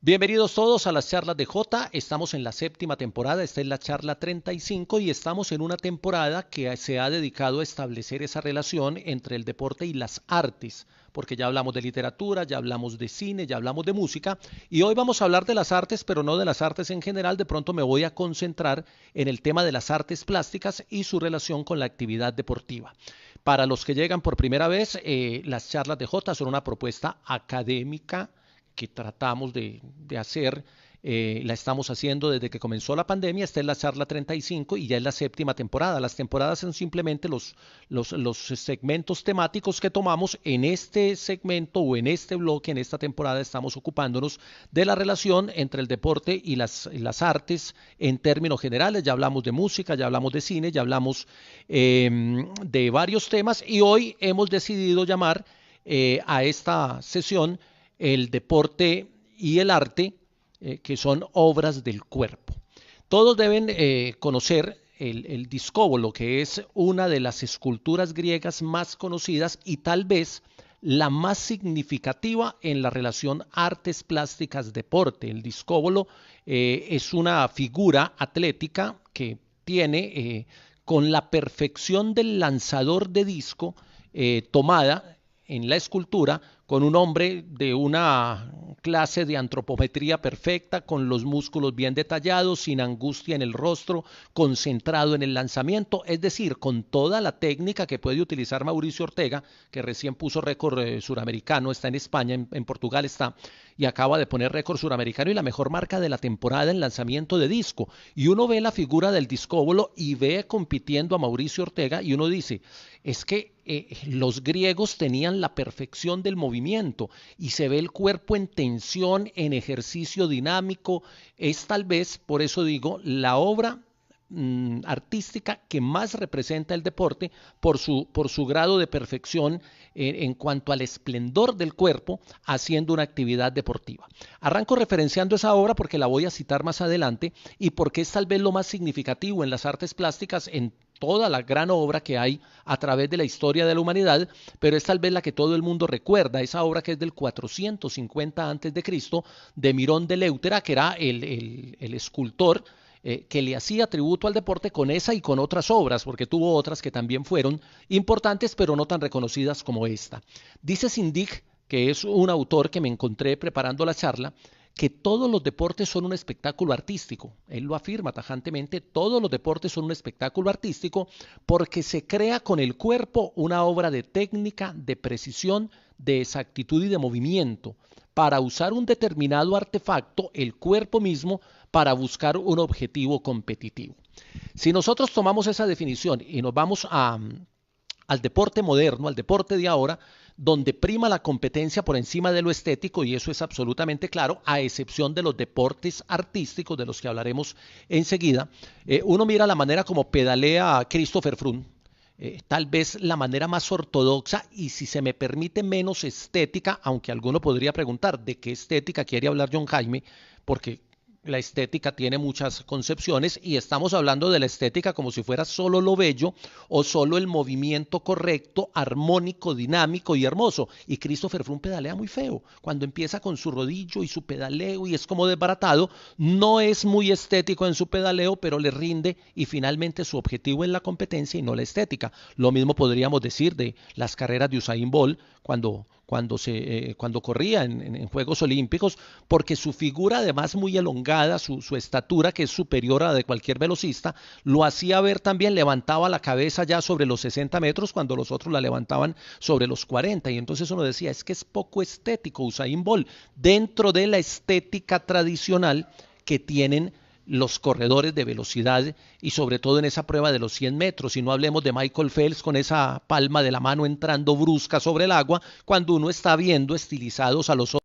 Bienvenidos todos a las charlas de Jota. Estamos en la séptima temporada, esta es la charla 35 y estamos en una temporada que se ha dedicado a establecer esa relación entre el deporte y las artes, porque ya hablamos de literatura, ya hablamos de cine, ya hablamos de música y hoy vamos a hablar de las artes, pero no de las artes en general. De pronto me voy a concentrar en el tema de las artes plásticas y su relación con la actividad deportiva. Para los que llegan por primera vez, las charlas de Jota son una propuesta académica que tratamos de hacer, la estamos haciendo desde que comenzó la pandemia. Esta es la charla 35 y ya es la séptima temporada. Las temporadas son simplemente los segmentos temáticos que tomamos. En este segmento o en este bloque, en esta temporada, estamos ocupándonos de la relación entre el deporte y las artes en términos generales. Ya hablamos de música, ya hablamos de cine, ya hablamos de varios temas y hoy hemos decidido llamar a esta sesión el deporte y el arte, que son obras del cuerpo. Todos deben conocer el discóbolo, que es una de las esculturas griegas más conocidas y tal vez la más significativa en la relación artes plásticas deporte. El discóbolo es una figura atlética que tiene con la perfección del lanzador de disco tomada en la escultura, con un hombre de una clase de antropometría perfecta, con los músculos bien detallados, sin angustia en el rostro, concentrado en el lanzamiento, es decir, con toda la técnica que puede utilizar Mauricio Ortega, que recién puso récord suramericano, está en España, en Portugal está, y acaba de poner récord suramericano y la mejor marca de la temporada en lanzamiento de disco. Y uno ve la figura del discóbolo y ve compitiendo a Mauricio Ortega y uno dice, es que los griegos tenían la perfección del movimiento y se ve el cuerpo en tensión, en ejercicio dinámico. Es tal vez, por eso digo, la obra artística que más representa el deporte por su grado de perfección en cuanto al esplendor del cuerpo haciendo una actividad deportiva. Arranco referenciando esa obra porque la voy a citar más adelante y porque es tal vez lo más significativo en las artes plásticas en toda la gran obra que hay a través de la historia de la humanidad, pero es tal vez la que todo el mundo recuerda, esa obra que es del 450 a.C. de Mirón de Leutera, que era el escultor que le hacía tributo al deporte con esa y con otras obras, porque tuvo otras que también fueron importantes, pero no tan reconocidas como esta. Dice Sindig, que es un autor que me encontré preparando la charla, que todos los deportes son un espectáculo artístico. Él lo afirma tajantemente, todos los deportes son un espectáculo artístico porque se crea con el cuerpo una obra de técnica, de precisión, de exactitud y de movimiento, para usar un determinado artefacto, el cuerpo mismo, para buscar un objetivo competitivo. Si nosotros tomamos esa definición y nos vamos al deporte moderno, al deporte de ahora, donde prima la competencia por encima de lo estético, y eso es absolutamente claro, a excepción de los deportes artísticos de los que hablaremos enseguida, uno mira la manera como pedalea Christopher Froome, tal vez la manera más ortodoxa y, si se me permite, menos estética, aunque alguno podría preguntar de qué estética quiere hablar John Jaime, porque la estética tiene muchas concepciones y estamos hablando de la estética como si fuera solo lo bello o solo el movimiento correcto, armónico, dinámico y hermoso. Y Christopher Froome pedalea muy feo. Cuando empieza con su rodillo y su pedaleo y es como desbaratado, no es muy estético en su pedaleo, pero le rinde y finalmente su objetivo es la competencia y no la estética. Lo mismo podríamos decir de las carreras de Usain Bolt cuando corría en Juegos Olímpicos, porque su figura, además muy elongada, su estatura, que es superior a la de cualquier velocista, lo hacía ver también, levantaba la cabeza ya sobre los 60 metros cuando los otros la levantaban sobre los 40, y entonces uno decía, es que es poco estético Usain Bolt, dentro de la estética tradicional que tienen los corredores de velocidad y sobre todo en esa prueba de los 100 metros, y no hablemos de Michael Phelps con esa palma de la mano entrando brusca sobre el agua, cuando uno está viendo estilizados a los otros.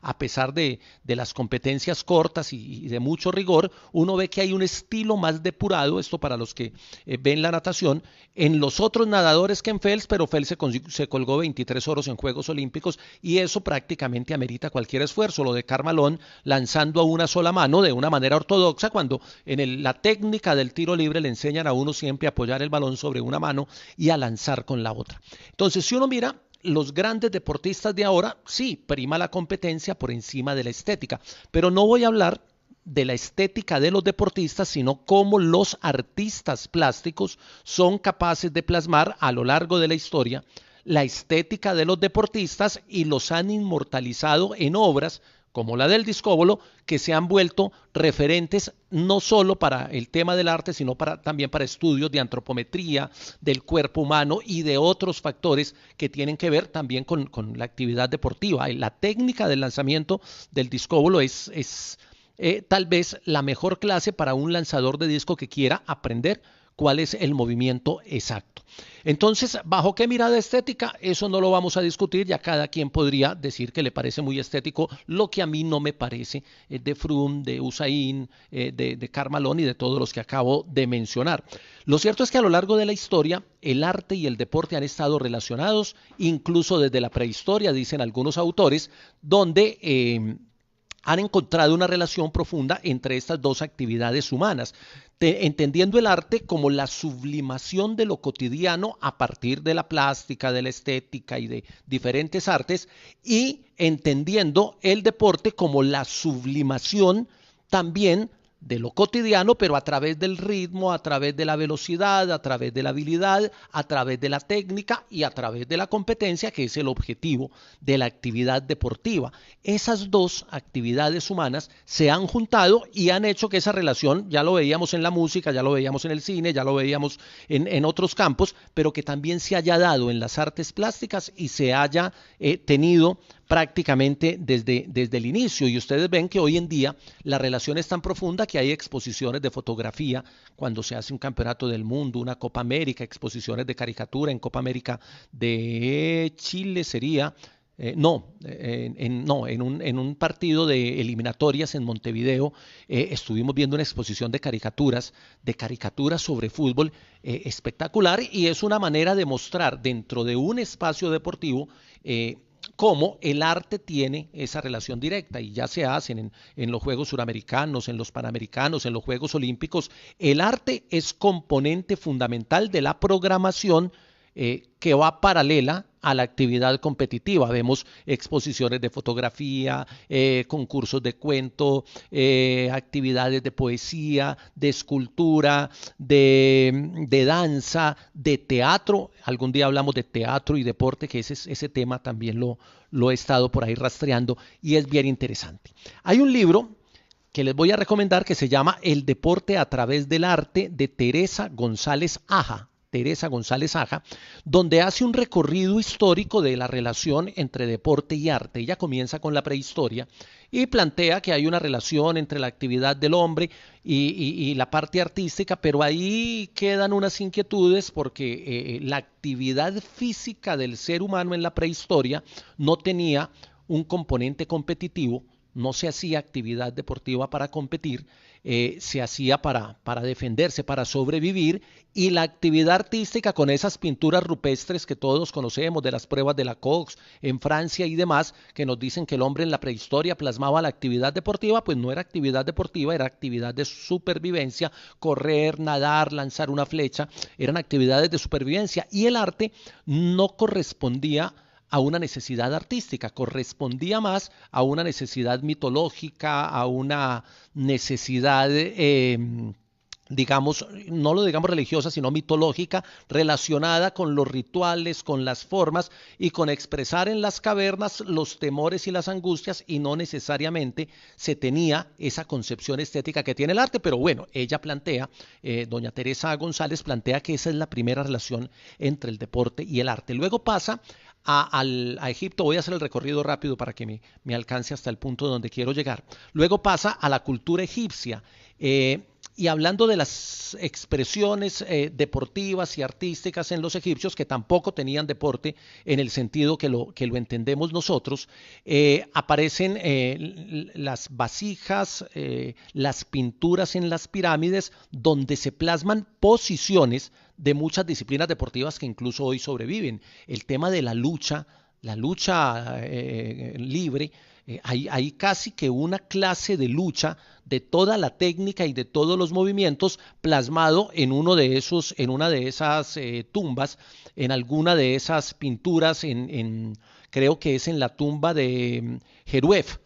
A pesar de las competencias cortas y de mucho rigor, uno ve que hay un estilo más depurado, esto para los que ven la natación, en los otros nadadores que en Phelps, pero Phelps se colgó 23 oros en Juegos Olímpicos y eso prácticamente amerita cualquier esfuerzo. Lo de Karl Malone lanzando a una sola mano de una manera ortodoxa, cuando en la técnica del tiro libre le enseñan a uno siempre a apoyar el balón sobre una mano y a lanzar con la otra. Entonces, si uno mira los grandes deportistas de ahora, sí, prima la competencia por encima de la estética, pero no voy a hablar de la estética de los deportistas, sino cómo los artistas plásticos son capaces de plasmar a lo largo de la historia la estética de los deportistas y los han inmortalizado en obras como la del discóbolo, que se han vuelto referentes no solo para el tema del arte, sino también para estudios de antropometría, del cuerpo humano y de otros factores que tienen que ver también con la actividad deportiva. La técnica del lanzamiento del discóbolo es tal vez la mejor clase para un lanzador de disco que quiera aprender cuál es el movimiento exacto. Entonces, ¿bajo qué mirada estética? Eso no lo vamos a discutir, ya cada quien podría decir que le parece muy estético lo que a mí no me parece, de Froome, de Usain, de Karl Malone y de todos los que acabo de mencionar. Lo cierto es que a lo largo de la historia, el arte y el deporte han estado relacionados, incluso desde la prehistoria, dicen algunos autores, donde han encontrado una relación profunda entre estas dos actividades humanas, entendiendo el arte como la sublimación de lo cotidiano a partir de la plástica, de la estética y de diferentes artes, y entendiendo el deporte como la sublimación también de lo cotidiano, pero a través del ritmo, a través de la velocidad, a través de la habilidad, a través de la técnica y a través de la competencia, que es el objetivo de la actividad deportiva. Esas dos actividades humanas se han juntado y han hecho que esa relación, ya lo veíamos en la música, ya lo veíamos en el cine, ya lo veíamos en otros campos, pero que también se haya dado en las artes plásticas y se haya tenido prácticamente desde el inicio. Y ustedes ven que hoy en día la relación es tan profunda que hay exposiciones de fotografía cuando se hace un campeonato del mundo, una Copa América, exposiciones de caricatura en Copa América de Chile sería, en un partido de eliminatorias en Montevideo, estuvimos viendo una exposición de caricaturas sobre fútbol, espectacular, y es una manera de mostrar dentro de un espacio deportivo cómo el arte tiene esa relación directa, y ya se hacen en los Juegos Suramericanos, en los Panamericanos, en los Juegos Olímpicos. El arte es componente fundamental de la programación que va paralela a la actividad competitiva. Vemos exposiciones de fotografía, concursos de cuento, actividades de poesía, de escultura, de danza, de teatro. Algún día hablamos de teatro y deporte, que ese tema también lo he estado por ahí rastreando y es bien interesante. Hay un libro que les voy a recomendar que se llama El deporte a través del arte, de Teresa González Aja. Donde hace un recorrido histórico de la relación entre deporte y arte. Ella comienza con la prehistoria y plantea que hay una relación entre la actividad del hombre y la parte artística, pero ahí quedan unas inquietudes porque la actividad física del ser humano en la prehistoria no tenía un componente competitivo. No se hacía actividad deportiva para competir, se hacía para defenderse, para sobrevivir, y la actividad artística con esas pinturas rupestres que todos conocemos de las pruebas de la Cox en Francia y demás, que nos dicen que el hombre en la prehistoria plasmaba la actividad deportiva, pues no era actividad deportiva, era actividad de supervivencia, correr, nadar, lanzar una flecha, eran actividades de supervivencia, y el arte no correspondía a una necesidad artística, correspondía más a una necesidad mitológica, a una necesidad, digamos, no lo digamos religiosa, sino mitológica, relacionada con los rituales, con las formas y con expresar en las cavernas los temores y las angustias, y no necesariamente se tenía esa concepción estética que tiene el arte. Pero bueno, ella plantea, doña Teresa González plantea que esa es la primera relación entre el deporte y el arte. Luego pasa a Egipto. Voy a hacer el recorrido rápido para que me alcance hasta el punto donde quiero llegar. Luego pasa a la cultura egipcia. Y hablando de las expresiones deportivas y artísticas en los egipcios, que tampoco tenían deporte en el sentido que lo entendemos nosotros, aparecen las vasijas, las pinturas en las pirámides, donde se plasman posiciones de muchas disciplinas deportivas que incluso hoy sobreviven. El tema de la lucha la lucha libre, hay casi que una clase de lucha de toda la técnica y de todos los movimientos plasmado en en una de esas tumbas, en alguna de esas pinturas, creo que es en la tumba de Jeruef.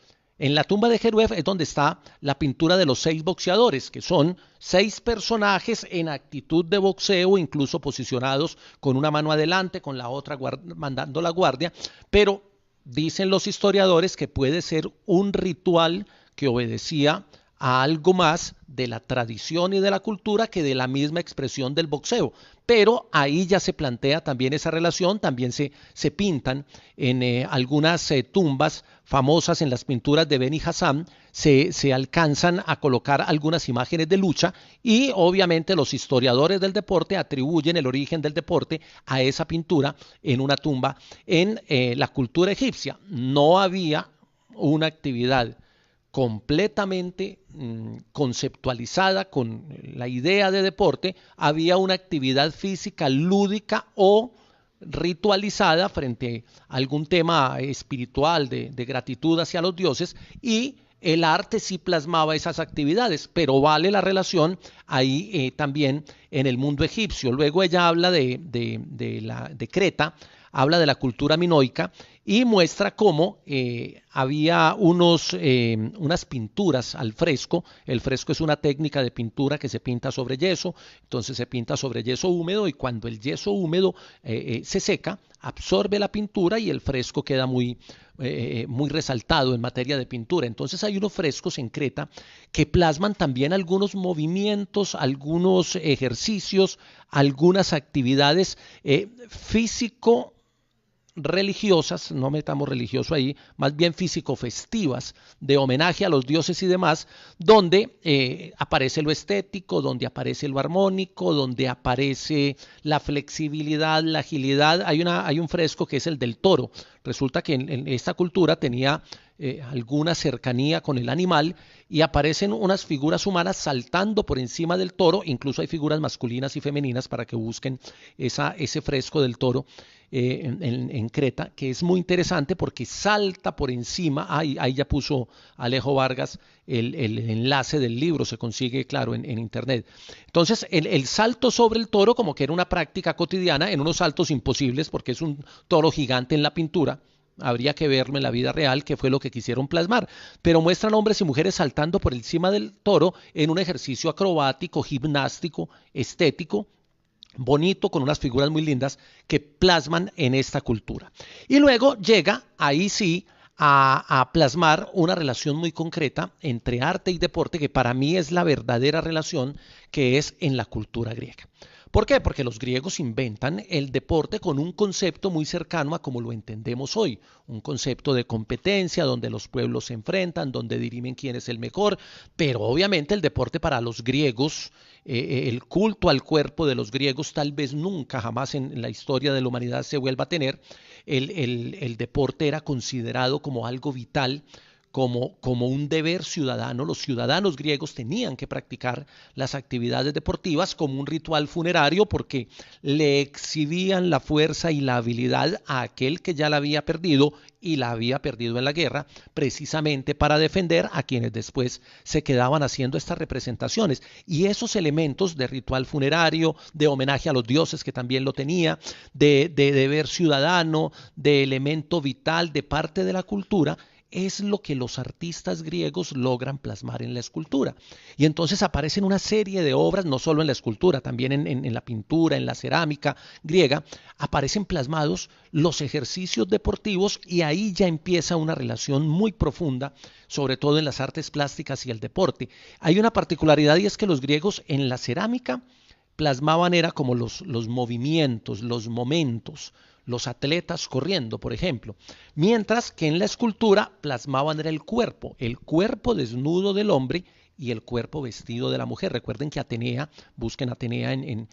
En la tumba de Jeruef es donde está la pintura de los 6 boxeadores, que son 6 personajes en actitud de boxeo, incluso posicionados con una mano adelante, con la otra mandando la guardia, pero dicen los historiadores que puede ser un ritual que obedecía a algo más de la tradición y de la cultura que de la misma expresión del boxeo. Pero ahí ya se plantea también esa relación, también se pintan en algunas tumbas famosas en las pinturas de Beni Hassán, se alcanzan a colocar algunas imágenes de lucha y obviamente los historiadores del deporte atribuyen el origen del deporte a esa pintura en una tumba en la cultura egipcia. No había una actividad completamente conceptualizada con la idea de deporte, había una actividad física lúdica o ritualizada frente a algún tema espiritual de gratitud hacia los dioses, y el arte sí plasmaba esas actividades, pero vale la relación ahí también en el mundo egipcio. Luego ella habla de Creta, habla de la cultura minoica y muestra cómo había unas pinturas al fresco. El fresco es una técnica de pintura que se pinta sobre yeso, entonces se pinta sobre yeso húmedo y cuando el yeso húmedo se seca, absorbe la pintura y el fresco queda muy resaltado en materia de pintura. Entonces hay unos frescos en Creta que plasman también algunos movimientos, algunos ejercicios, algunas actividades físico religiosas, no metamos religioso ahí, más bien físico-festivas, de homenaje a los dioses y demás, donde aparece lo estético, donde aparece lo armónico, donde aparece la flexibilidad, la agilidad. Hay un fresco que es el del toro. Resulta que en esta cultura tenía alguna cercanía con el animal y aparecen unas figuras humanas saltando por encima del toro, incluso hay figuras masculinas y femeninas para que busquen ese fresco del toro en Creta, que es muy interesante porque salta por encima. Ahí ya puso Alejo Vargas el enlace del libro, se consigue, claro, en internet. Entonces, el salto sobre el toro como que era una práctica cotidiana, en unos saltos imposibles porque es un toro gigante en la pintura. Habría que verlo en la vida real, que fue lo que quisieron plasmar. Pero muestran hombres y mujeres saltando por encima del toro en un ejercicio acrobático, gimnástico, estético, bonito, con unas figuras muy lindas que plasman en esta cultura. Y luego llega, ahí sí, a plasmar una relación muy concreta entre arte y deporte, que para mí es la verdadera relación, que es en la cultura griega. ¿Por qué? Porque los griegos inventan el deporte con un concepto muy cercano a como lo entendemos hoy, un concepto de competencia donde los pueblos se enfrentan, donde dirimen quién es el mejor, pero obviamente el deporte para los griegos, el culto al cuerpo de los griegos tal vez nunca jamás en la historia de la humanidad se vuelva a tener. El deporte era considerado como algo vital, como un deber ciudadano. Los ciudadanos griegos tenían que practicar las actividades deportivas como un ritual funerario porque le exhibían la fuerza y la habilidad a aquel que ya la había perdido y la había perdido en la guerra, precisamente para defender a quienes después se quedaban haciendo estas representaciones. Y esos elementos de ritual funerario, de homenaje a los dioses, que también lo tenía, de deber ciudadano, de elemento vital, de parte de la cultura, es lo que los artistas griegos logran plasmar en la escultura. Y entonces aparecen una serie de obras, no solo en la escultura, también en la pintura, en la cerámica griega, aparecen plasmados los ejercicios deportivos y ahí ya empieza una relación muy profunda, sobre todo en las artes plásticas y el deporte. Hay una particularidad y es que los griegos en la cerámica plasmaban era como los movimientos, los momentos, los atletas corriendo, por ejemplo, mientras que en la escultura plasmaban era el cuerpo desnudo del hombre y el cuerpo vestido de la mujer. Recuerden que Atenea, busquen Atenea en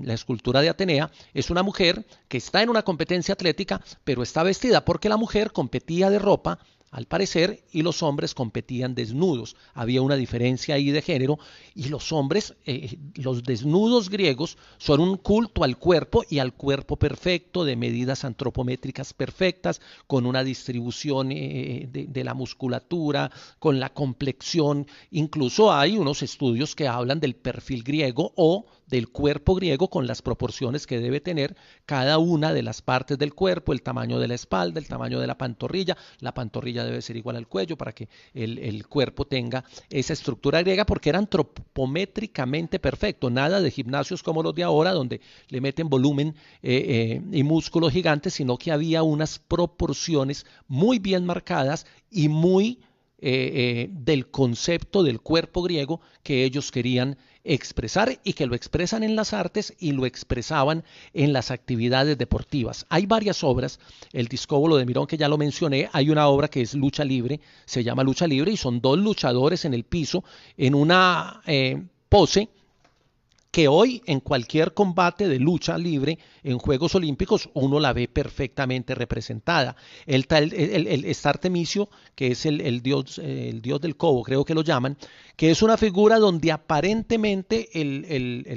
la escultura de Atenea, es una mujer que está en una competencia atlética, pero está vestida porque la mujer competía de ropa al parecer, y los hombres competían desnudos. Había una diferencia ahí de género, y los hombres, los desnudos griegos, son un culto al cuerpo y al cuerpo perfecto, de medidas antropométricas perfectas, con una distribución de la musculatura, con la complexión. Incluso hay unos estudios que hablan del perfil griego o del cuerpo griego con las proporciones que debe tener cada una de las partes del cuerpo, el tamaño de la espalda, el tamaño de la pantorrilla debe ser igual al cuello para que el cuerpo tenga esa estructura griega, porque era antropométricamente perfecto, nada de gimnasios como los de ahora donde le meten volumen y músculos gigantes, sino que había unas proporciones muy bien marcadas y muy del concepto del cuerpo griego que ellos querían expresar, y que lo expresan en las artes y lo expresaban en las actividades deportivas. Hay varias obras, el Discóbolo de Mirón, que ya lo mencioné, hay una obra que es Lucha Libre, se llama Lucha Libre, y son dos luchadores en el piso en una pose que hoy en cualquier combate de lucha libre en Juegos Olímpicos uno la ve perfectamente representada. Está Artemisio, que es el dios del cobo, creo que lo llaman, que es una figura donde aparentemente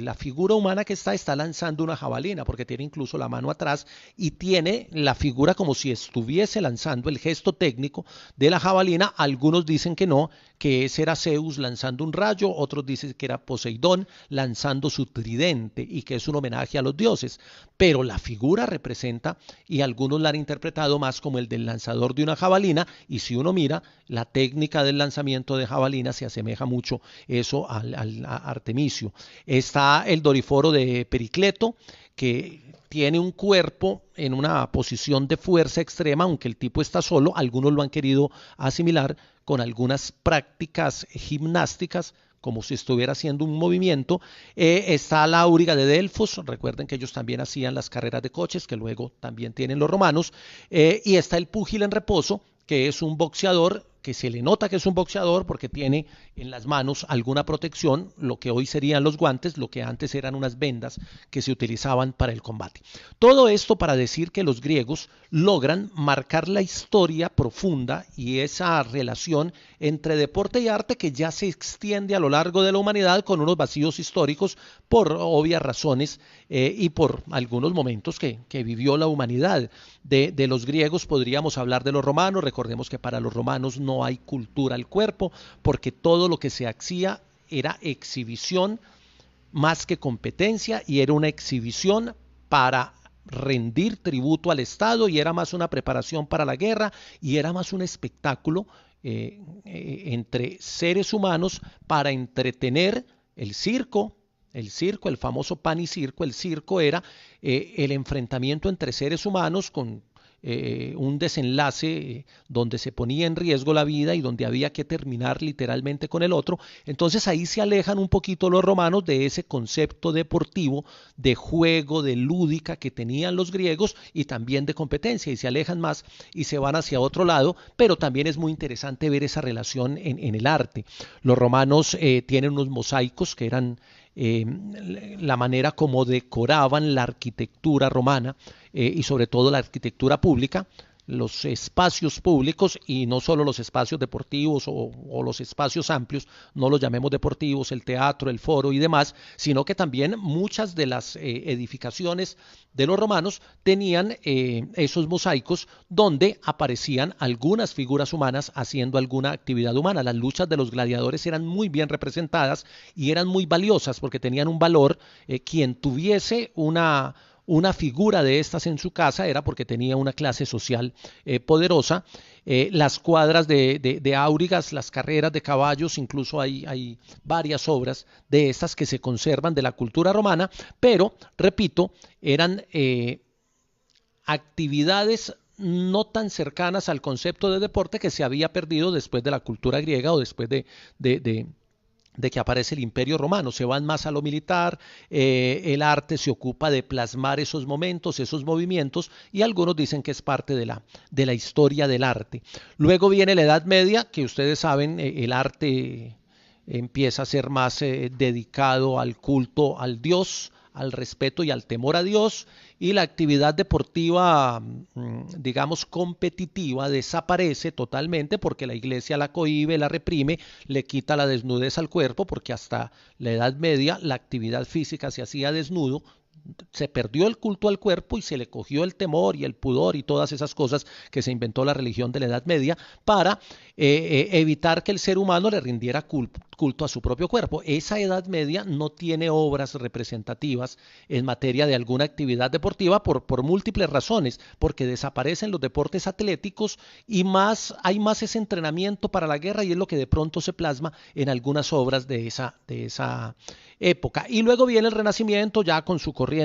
la figura humana que está lanzando una jabalina, porque tiene incluso la mano atrás y tiene la figura como si estuviese lanzando el gesto técnico de la jabalina. Algunos dicen que no, que ese era Zeus lanzando un rayo, otros dicen que era Poseidón lanzando su tridente y que es un homenaje a los dioses, pero la figura representa, y algunos la han interpretado más como el del lanzador de una jabalina, y si uno mira la técnica del lanzamiento de jabalina se asemeja mucho eso a Artemisio. Está el Doriforo de Pericleto, que tiene un cuerpo en una posición de fuerza extrema, aunque el tipo está solo. Algunos lo han querido asimilar con algunas prácticas gimnásticas, como si estuviera haciendo un movimiento. Está la Auriga de Delfos, recuerden que ellos también hacían las carreras de coches, que luego también tienen los romanos. Y está el púgil en reposo, que es un boxeador, que se le nota que es un boxeador porque tiene en las manos alguna protección, lo que hoy serían los guantes, lo que antes eran unas vendas que se utilizaban para el combate. Todo esto para decir que los griegos logran marcar la historia profunda y esa relación entre deporte y arte que ya se extiende a lo largo de la humanidad, con unos vacíos históricos por obvias razones y por algunos momentos que vivió la humanidad. De los griegos podríamos hablar de los romanos. Recordemos que para los romanos no hay cultura al cuerpo, porque todo lo que se hacía era exhibición más que competencia, y era una exhibición para rendir tributo al Estado, y era más una preparación para la guerra, y era más un espectáculo entre seres humanos para entretener. El circo, el famoso pan y circo, el circo era el enfrentamiento entre seres humanos con un desenlace donde se ponía en riesgo la vida y donde había que terminar literalmente con el otro. Entonces ahí se alejan un poquito los romanos de ese concepto deportivo, de juego, de lúdica que tenían los griegos, y también de competencia, y se alejan más y se van hacia otro lado. Pero también es muy interesante ver esa relación en el arte. Los romanos tienen unos mosaicos que eran la manera como decoraban la arquitectura romana, y sobre todo la arquitectura pública, los espacios públicos, y no solo los espacios deportivos o los espacios amplios, no los llamemos deportivos, el teatro, el foro y demás, sino que también muchas de las edificaciones de los romanos tenían esos mosaicos donde aparecían algunas figuras humanas haciendo alguna actividad humana. Las luchas de los gladiadores eran muy bien representadas y eran muy valiosas porque tenían un valor. Quien tuviese una figura de estas en su casa era porque tenía una clase social poderosa. Las cuadras de áurigas, las carreras de caballos, incluso hay varias obras de estas que se conservan de la cultura romana, pero, repito, eran actividades no tan cercanas al concepto de deporte que se había perdido después de la cultura griega o después de que aparece el Imperio Romano. Se van más a lo militar, el arte se ocupa de plasmar esos momentos, esos movimientos, y algunos dicen que es parte de la historia del arte. Luego viene la Edad Media, que ustedes saben, el arte empieza a ser más dedicado al culto al dios, al respeto y al temor a Dios, y la actividad deportiva, digamos, competitiva desaparece totalmente porque la iglesia la cohíbe, la reprime, le quita la desnudez al cuerpo, porque hasta la Edad Media la actividad física se hacía desnudo. Se perdió el culto al cuerpo y se le cogió el temor y el pudor y todas esas cosas que se inventó la religión de la Edad Media para evitar que el ser humano le rindiera culto a su propio cuerpo. Esa Edad Media no tiene obras representativas en materia de alguna actividad deportiva por múltiples razones, porque desaparecen los deportes atléticos y hay más ese entrenamiento para la guerra, y es lo que de pronto se plasma en algunas obras de esa época. Y luego viene el Renacimiento ya con su corriente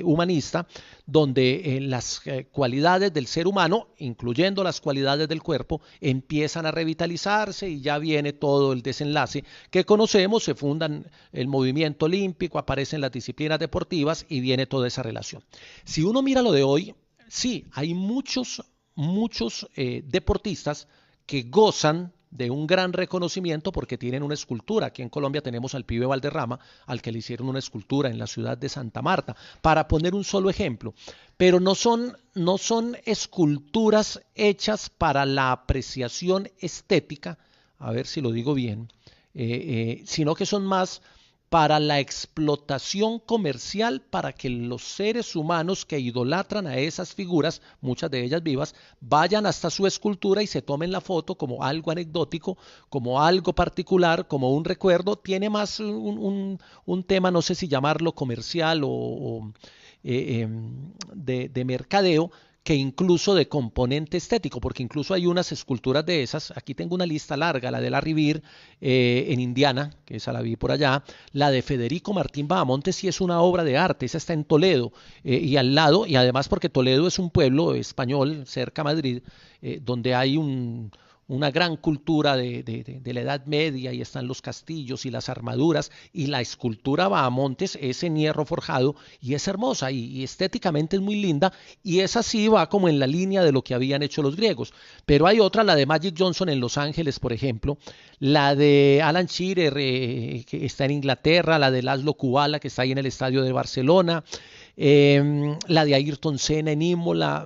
humanista, donde las cualidades del ser humano, incluyendo las cualidades del cuerpo, empiezan a revitalizarse, y ya viene todo el desenlace que conocemos. Se fundan el movimiento olímpico, aparecen las disciplinas deportivas y viene toda esa relación. Si uno mira lo de hoy, sí, hay muchos deportistas que gozan de un gran reconocimiento porque tienen una escultura. Aquí en Colombia tenemos al pibe Valderrama, al que le hicieron una escultura en la ciudad de Santa Marta, para poner un solo ejemplo. Pero no son esculturas hechas para la apreciación estética, a ver si lo digo bien, sino que son más para la explotación comercial, para que los seres humanos que idolatran a esas figuras, muchas de ellas vivas, vayan hasta su escultura y se tomen la foto como algo anecdótico, como algo particular, como un recuerdo. Tiene más un tema, no sé si llamarlo comercial o de mercadeo, que incluso de componente estético, porque incluso hay unas esculturas de esas. Aquí tengo una lista larga: la de Larry Bird en Indiana, que esa la vi por allá; la de Federico Martín Bahamontes, sí es una obra de arte, esa está en Toledo, y al lado, y además porque Toledo es un pueblo español cerca a Madrid, donde hay una gran cultura de la Edad Media, y están los castillos y las armaduras, y la escultura Bahamontes es en hierro forjado y es hermosa, y estéticamente es muy linda, y esa sí va como en la línea de lo que habían hecho los griegos. Pero hay otra, la de Magic Johnson en Los Ángeles, por ejemplo, la de Alan Shearer, que está en Inglaterra, la de Laszlo Kubala, que está ahí en el estadio de Barcelona, la de Ayrton Senna en Imola.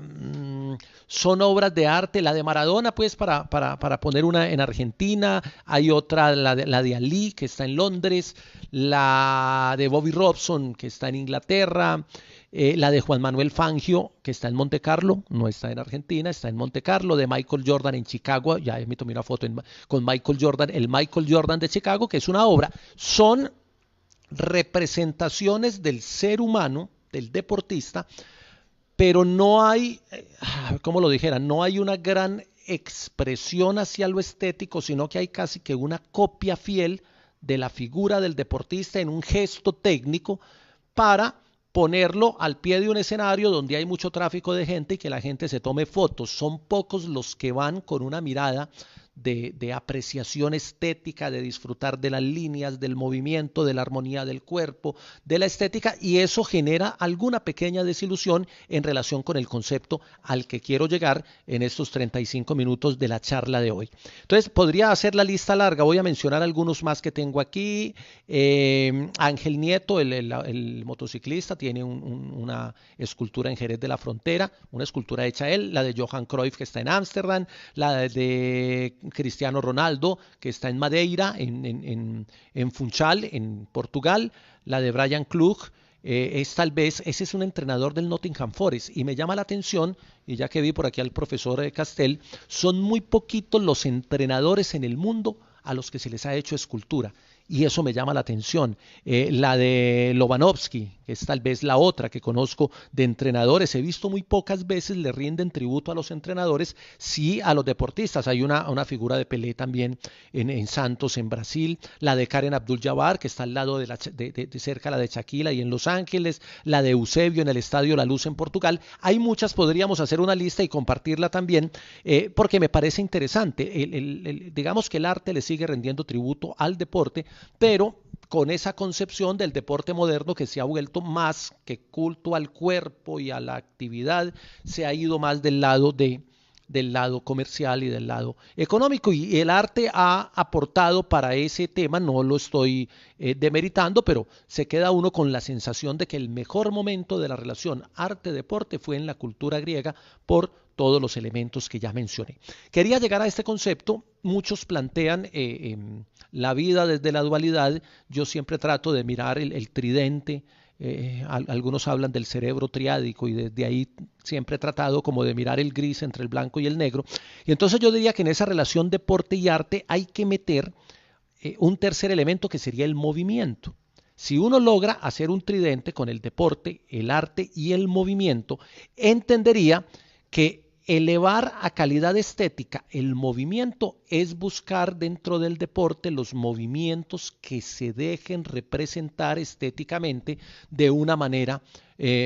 Son obras de arte. La de Maradona, pues, para poner una en Argentina. Hay otra, la de Ali, que está en Londres; la de Bobby Robson, que está en Inglaterra; la de Juan Manuel Fangio, que está en Monte Carlo, no está en Argentina, está en Monte Carlo; de Michael Jordan en Chicago. Ya me tomé una foto con Michael Jordan, el Michael Jordan de Chicago, que es una obra. Son representaciones del ser humano, del deportista, pero no hay, como lo dijera, no hay una gran expresión hacia lo estético, sino que hay casi que una copia fiel de la figura del deportista en un gesto técnico, para ponerlo al pie de un escenario donde hay mucho tráfico de gente y que la gente se tome fotos. Son pocos los que van con una mirada de apreciación estética, de disfrutar de las líneas, del movimiento, de la armonía del cuerpo, de la estética, y eso genera alguna pequeña desilusión en relación con el concepto al que quiero llegar en estos 35 minutos de la charla de hoy. Entonces, podría hacer la lista larga. Voy a mencionar algunos más que tengo aquí. Ángel Nieto, el motociclista, tiene una escultura en Jerez de la Frontera, una escultura hecha él; la de Johan Cruyff, que está en Ámsterdam; la de Cristiano Ronaldo, que está en Madeira, en Funchal, en Portugal; la de Brian Clough, ese es un entrenador del Nottingham Forest, y me llama la atención, y ya que vi por aquí al profesor Castel, son muy poquitos los entrenadores en el mundo a los que se les ha hecho escultura, y eso me llama la atención. La de Lobanovsky, que es tal vez la otra que conozco de entrenadores. He visto muy pocas veces le rinden tributo a los entrenadores, sí a los deportistas. Hay una figura de Pelé también en Santos, en Brasil; la de Karen Abdul-Jabbar, que está al lado de cerca la de Shakira y en Los Ángeles; la de Eusebio en el Estadio La Luz en Portugal. Hay muchas, podríamos hacer una lista y compartirla también, porque me parece interesante. Digamos que el arte le sigue rendiendo tributo al deporte, pero con esa concepción del deporte moderno, que se ha vuelto más que culto al cuerpo y a la actividad, se ha ido más del lado del lado comercial y del lado económico. Y el arte ha aportado para ese tema, no lo estoy demeritando, pero se queda uno con la sensación de que el mejor momento de la relación arte-deporte fue en la cultura griega por todos los elementos que ya mencioné. Quería llegar a este concepto. Muchos plantean la vida desde la dualidad. Yo siempre trato de mirar el tridente. Algunos hablan del cerebro triádico y desde ahí siempre he tratado como de mirar el gris entre el blanco y el negro. Y entonces yo diría que en esa relación deporte y arte hay que meter un tercer elemento que sería el movimiento. Si uno logra hacer un tridente con el deporte, el arte y el movimiento, entendería que elevar a calidad estética el movimiento es buscar dentro del deporte los movimientos que se dejen representar estéticamente de una manera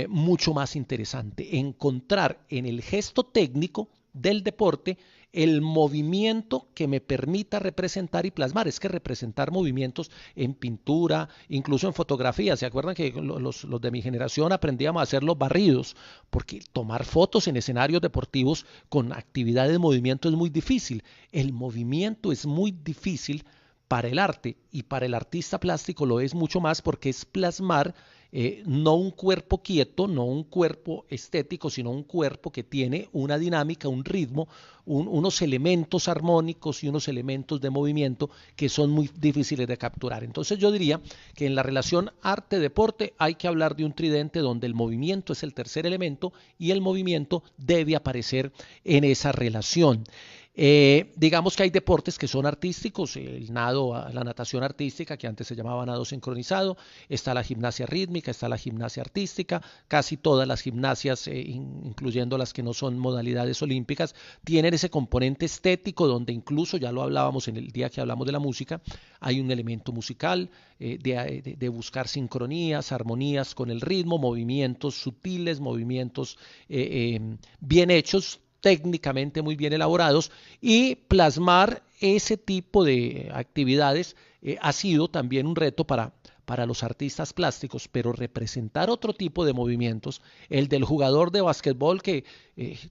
mucho más interesante. Encontrar en el gesto técnico del deporte el movimiento que me permita representar y plasmar. Es que representar movimientos en pintura, incluso en fotografía. ¿Se acuerdan que los de mi generación aprendíamos a hacer los barridos? Porque tomar fotos en escenarios deportivos con actividad de movimiento es muy difícil. El movimiento es muy difícil para el arte y para el artista plástico lo es mucho más porque es plasmar no un cuerpo quieto, no un cuerpo estético, sino un cuerpo que tiene una dinámica, un ritmo, unos elementos armónicos y unos elementos de movimiento que son muy difíciles de capturar. Entonces yo diría que en la relación arte-deporte hay que hablar de un tridente donde el movimiento es el tercer elemento y el movimiento debe aparecer en esa relación. Digamos que hay deportes que son artísticos, el nado, la natación artística, que antes se llamaba nado sincronizado, está la gimnasia rítmica, está la gimnasia artística, casi todas las gimnasias, incluyendo las que no son modalidades olímpicas, tienen ese componente estético donde incluso, ya lo hablábamos en el día que hablamos de la música, hay un elemento musical de buscar sincronías, armonías con el ritmo, movimientos sutiles, movimientos bien hechos, técnicamente muy bien elaborados y plasmar ese tipo de actividades ha sido también un reto para los artistas plásticos, pero representar otro tipo de movimientos, el del jugador de básquetbol que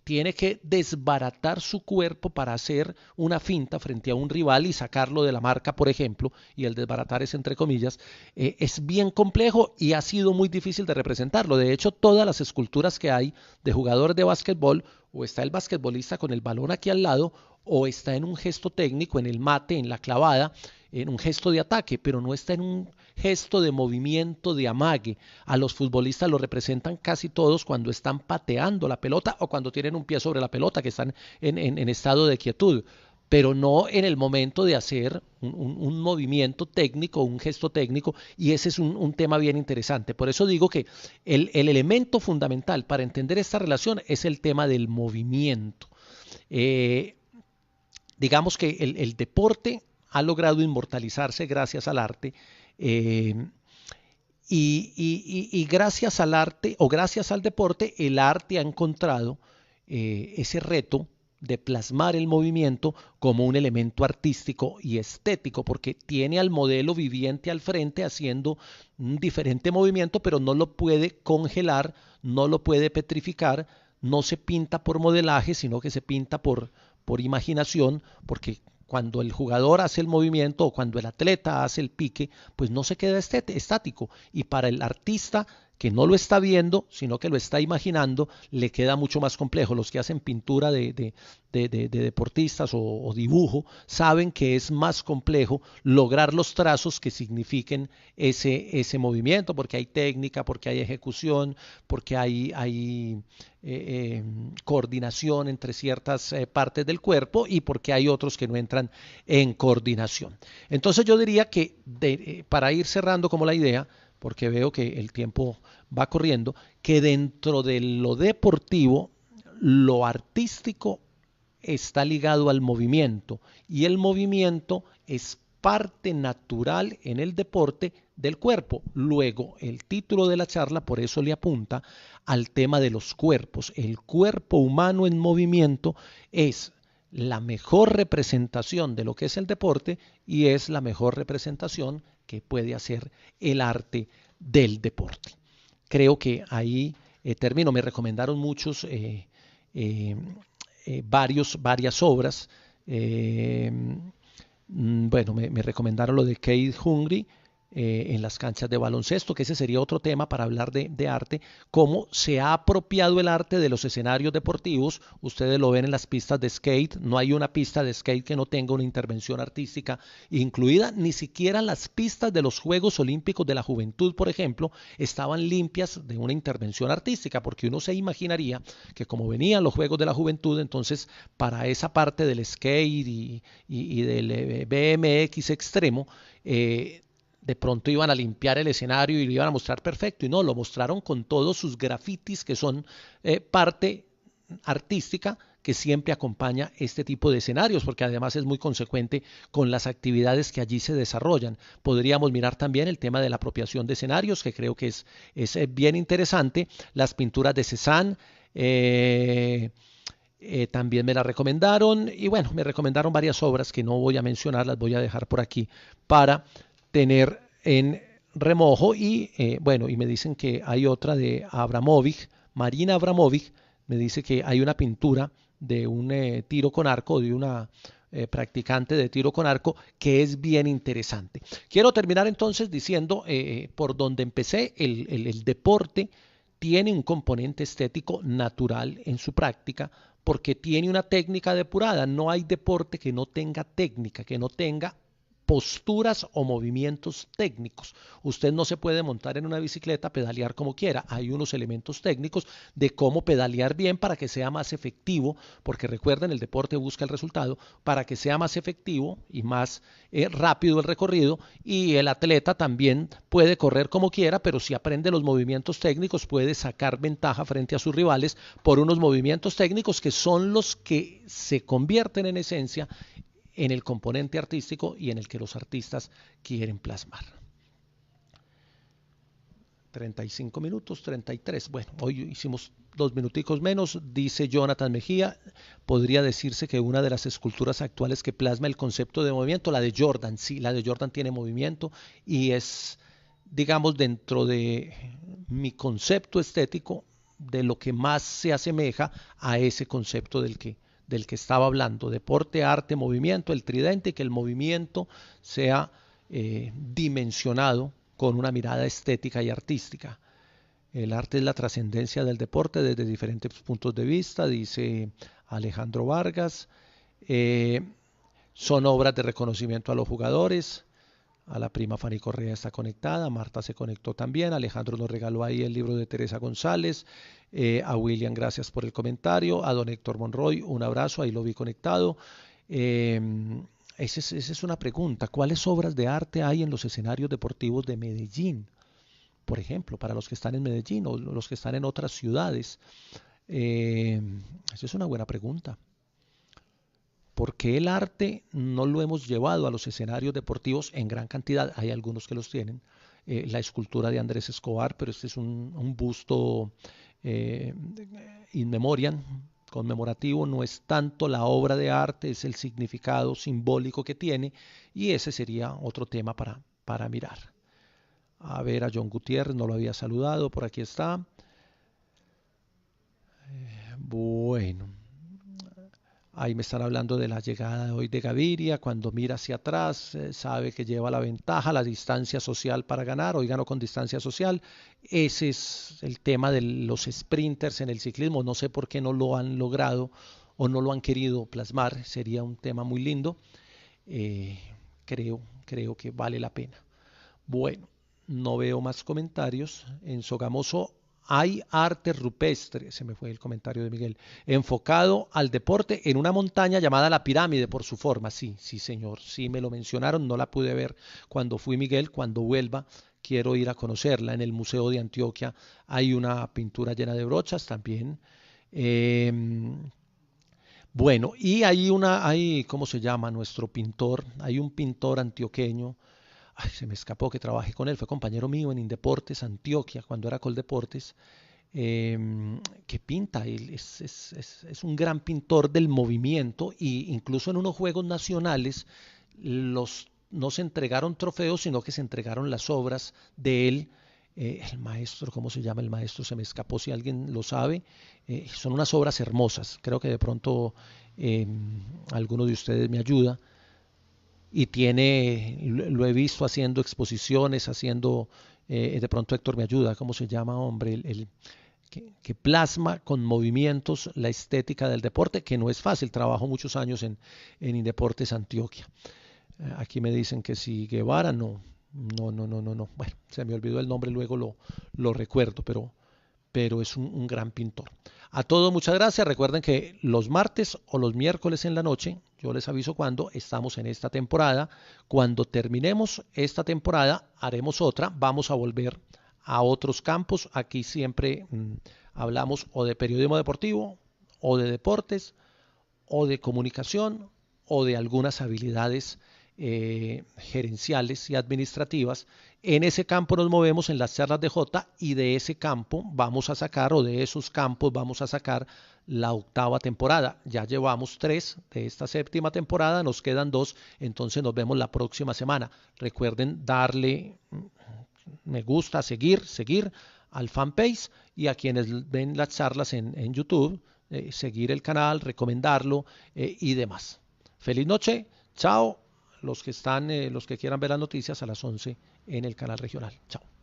tiene que desbaratar su cuerpo para hacer una finta frente a un rival y sacarlo de la marca, por ejemplo, y el desbaratar es entre comillas, es bien complejo y ha sido muy difícil de representarlo. De hecho, todas las esculturas que hay de jugadores de básquetbol, o está el basquetbolista con el balón aquí al lado, o está en un gesto técnico, en el mate, en la clavada, en un gesto de ataque, pero no está en un gesto de movimiento, de amague. A los futbolistas lo representan casi todos cuando están pateando la pelota o cuando tienen un pie sobre la pelota, que están en estado de quietud, pero no en el momento de hacer un movimiento técnico, un gesto técnico, y ese es un tema bien interesante. Por eso digo que el elemento fundamental para entender esta relación es el tema del movimiento. Digamos que el deporte ha logrado inmortalizarse gracias al arte y gracias al arte o gracias al deporte, el arte ha encontrado ese reto de plasmar el movimiento como un elemento artístico y estético, porque tiene al modelo viviente al frente haciendo un diferente movimiento, pero no lo puede congelar, no lo puede petrificar, no se pinta por modelaje, sino que se pinta por imaginación, porque cuando el jugador hace el movimiento o cuando el atleta hace el pique, pues no se queda estático. Y para el artista que no lo está viendo, sino que lo está imaginando, le queda mucho más complejo. Los que hacen pintura de deportistas o dibujo saben que es más complejo lograr los trazos que signifiquen ese movimiento, porque hay técnica, porque hay ejecución, porque hay coordinación entre ciertas partes del cuerpo y porque hay otros que no entran en coordinación. Entonces yo diría que para ir cerrando como la idea, porque veo que el tiempo va corriendo, que dentro de lo deportivo, lo artístico está ligado al movimiento y el movimiento es parte natural en el deporte del cuerpo. Luego, el título de la charla por eso le apunta al tema de los cuerpos. El cuerpo humano en movimiento es la mejor representación de lo que es el deporte y es la mejor representación que puede hacer el arte del deporte. Creo que ahí termino. Me recomendaron muchos varias obras. Bueno, me recomendaron lo de Keith Hungry en las canchas de baloncesto, que ese sería otro tema para hablar de arte, cómo se ha apropiado el arte de los escenarios deportivos. Ustedes lo ven en las pistas de skate, no hay una pista de skate que no tenga una intervención artística incluida, ni siquiera las pistas de los Juegos Olímpicos de la Juventud, por ejemplo, estaban limpias de una intervención artística, porque uno se imaginaría que como venían los Juegos de la Juventud, entonces para esa parte del skate y del BMX extremo, de pronto iban a limpiar el escenario y lo iban a mostrar perfecto, y no, lo mostraron con todos sus grafitis, que son parte artística que siempre acompaña este tipo de escenarios, porque además es muy consecuente con las actividades que allí se desarrollan. Podríamos mirar también el tema de la apropiación de escenarios, que creo que es bien interesante. Las pinturas de Cézanne, también me la recomendaron, y bueno, me recomendaron varias obras que no voy a mencionar, las voy a dejar por aquí para tener en remojo. Y bueno, y me dicen que hay otra de Abramovic, Marina Abramovic. Me dice que hay una pintura de un tiro con arco, de una practicante de tiro con arco, que es bien interesante. Quiero terminar entonces diciendo, por donde empecé, el deporte tiene un componente estético natural en su práctica, porque tiene una técnica depurada. No hay deporte que no tenga técnica, que no tenga posturas o movimientos técnicos. Usted no se puede montar en una bicicleta, pedalear como quiera. Hay unos elementos técnicos de cómo pedalear bien para que sea más efectivo, porque recuerden, el deporte busca el resultado, para que sea más efectivo y más rápido el recorrido. Y el atleta también puede correr como quiera, pero si aprende los movimientos técnicos puede sacar ventaja frente a sus rivales por unos movimientos técnicos que son los que se convierten en esencia en el componente artístico y en el que los artistas quieren plasmar. 35 minutos, 33. Bueno, hoy hicimos 2 minuticos menos. Dice Jonathan Mejía, podría decirse que una de las esculturas actuales que plasma el concepto de movimiento, la de Jordan. Sí, la de Jordan tiene movimiento y es, digamos, dentro de mi concepto estético, de lo que más se asemeja a ese concepto del que estaba hablando: deporte, arte, movimiento, el tridente, y que el movimiento sea dimensionado con una mirada estética y artística. El arte es la trascendencia del deporte desde diferentes puntos de vista, dice Alejandro Vargas. Son obras de reconocimiento a los jugadores. A la prima Fanny Correa está conectada, Marta se conectó también, Alejandro nos regaló ahí el libro de Teresa González, a William gracias por el comentario, a don Héctor Monroy un abrazo, ahí lo vi conectado. Esa es una pregunta: ¿cuáles obras de arte hay en los escenarios deportivos de Medellín? Por ejemplo, para los que están en Medellín o los que están en otras ciudades. Esa es una buena pregunta. ¿Por qué el arte no lo hemos llevado a los escenarios deportivos en gran cantidad? Hay algunos que los tienen. La escultura de Andrés Escobar, pero este es un busto in memoriam, conmemorativo. No es tanto la obra de arte, es el significado simbólico que tiene, y ese sería otro tema para mirar. A ver, a John Gutiérrez no lo había saludado, por aquí está. Bueno. Ahí me están hablando de la llegada de hoy de Gaviria. Cuando mira hacia atrás, sabe que lleva la ventaja, la distancia social para ganar. Hoy ganó con distancia social. Ese es el tema de los sprinters en el ciclismo. No sé por qué no lo han logrado o no lo han querido plasmar. Sería un tema muy lindo. Creo que vale la pena. Bueno, no veo más comentarios. En Sogamoso hay arte rupestre, se me fue el comentario de Miguel, enfocado al deporte en una montaña llamada La Pirámide por su forma. Sí, sí señor, sí me lo mencionaron, no la pude ver cuando fui, Miguel. Cuando vuelva quiero ir a conocerla. En el Museo de Antioquia hay una pintura llena de brochas también. Bueno, y ¿cómo se llama nuestro pintor? Hay un pintor antioqueño. Ay, se me escapó, que trabajé con él, fue compañero mío en Indeportes Antioquia, cuando era Coldeportes, que pinta. Él es un gran pintor del movimiento, e incluso en unos Juegos Nacionales no se entregaron trofeos, sino que se entregaron las obras de él el maestro, ¿cómo se llama el maestro? Se me escapó si alguien lo sabe. Son unas obras hermosas. Creo que de pronto eh, alguno de ustedes me ayuda. Y tiene, lo he visto haciendo exposiciones, haciendo, de pronto Héctor me ayuda, ¿cómo se llama, hombre? Que plasma con movimientos la estética del deporte, que no es fácil. Trabajo muchos años en Indeportes Antioquia. Aquí me dicen que si Guevara, no, no. Bueno, se me olvidó el nombre, luego lo recuerdo, pero es un gran pintor. A todos muchas gracias. Recuerden que los martes o los miércoles en la noche, yo les aviso cuando estamos en esta temporada. Cuando terminemos esta temporada, haremos otra. Vamos a volver a otros campos. Aquí siempre hablamos o de periodismo deportivo, o de deportes, o de comunicación, o de algunas habilidades gerenciales y administrativas. En ese campo nos movemos en las charlas de J y de ese campo vamos a sacar, o de esos campos vamos a sacar la octava temporada. Ya llevamos 3 de esta séptima temporada, nos quedan 2, entonces nos vemos la próxima semana. Recuerden darle me gusta, seguir al fanpage, y a quienes ven las charlas en YouTube, seguir el canal, recomendarlo y demás. Feliz noche, chao. Los que quieran ver las noticias a las 11 en el canal regional. Chao.